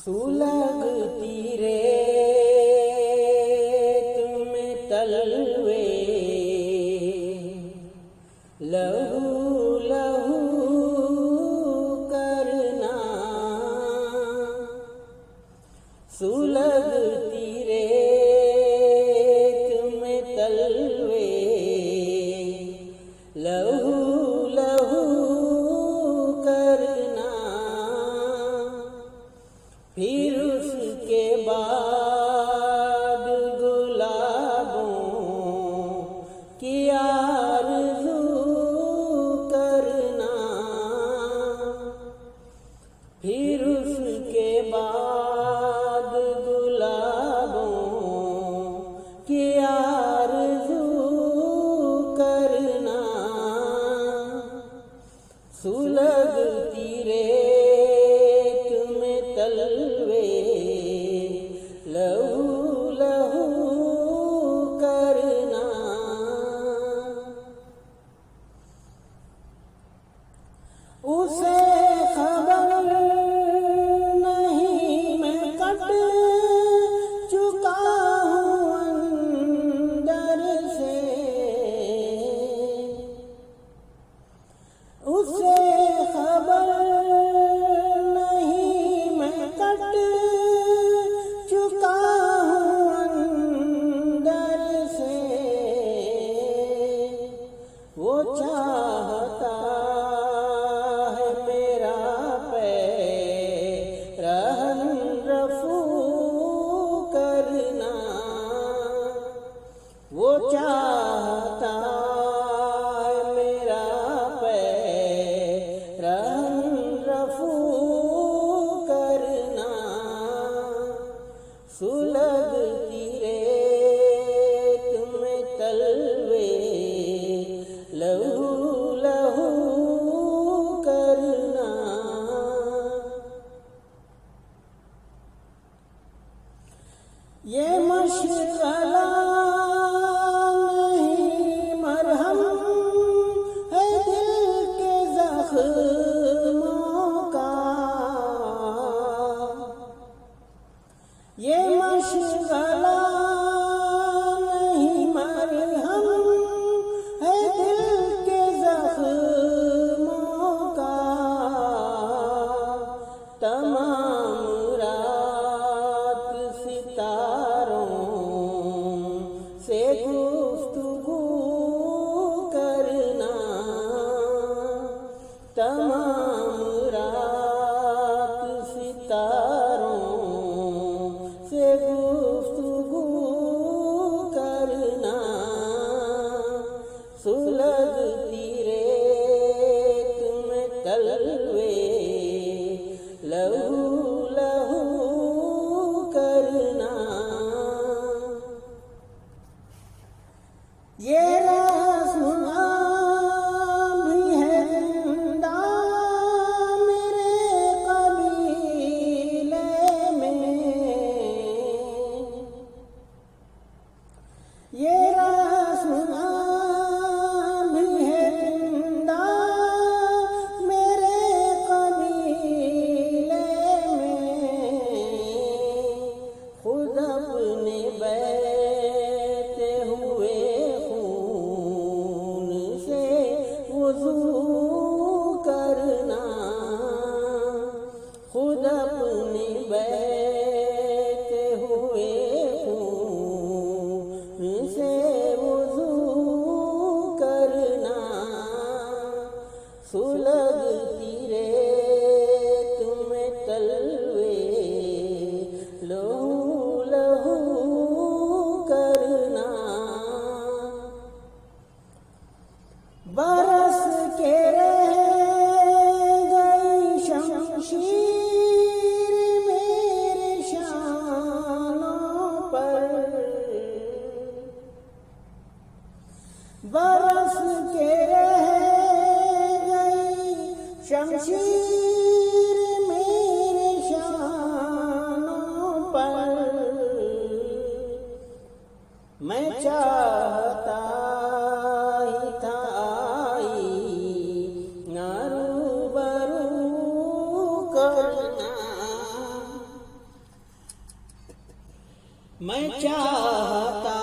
सुलगती रे तुम तलवे, लहू लहू करना। सुलगती रे तुम तलवे, लहू लहू करना। फिर उसके बाद गुलाबों की आरज़ू करना। फिर उसके बाद गुलाबों की आरज़ू करना। सुलगती रे तलवे, लहू लहू करना। उसे खबर नहीं मैं कट चुका हूँ अंदर से। उसे खबर चुका हूँ अंदर से। वो चाहता है मेरा पैरहन रफू करना। वो चाहता है मेरा पैरहन रफू करना। सुलगती रे तुम तलवे, लहू लहू करना। ये मशगला नहीं मरहम है दिल के ज़ख्मों का। ये मशगला नहीं मरहम है दिल के ज़ख्मों का। तमाम रात सितारों से गुफ्तगू करना। तमाम रात सितारों से गुफ्तगू करना। सुलगती रे तुम तलवे, लहू लहू करना। ये रस्म भी है जिंदा मेरे कबीले में। ये रस्म भी है जिंदा मेरे कबीले में। खुद अपने बहते हुए खून से वुज़ू करना। खुद अपने बहते हुए खून से वुज़ू करना। सुलगती रे तुम तलवे, लहू लहू करना। बरस के रह गई शमशीर मेरे शानों पर। बरस के रह गई शमशीर मेरे शानों पर। मैं चाहता ही था आई ना रूबरू करना। मैं चाहता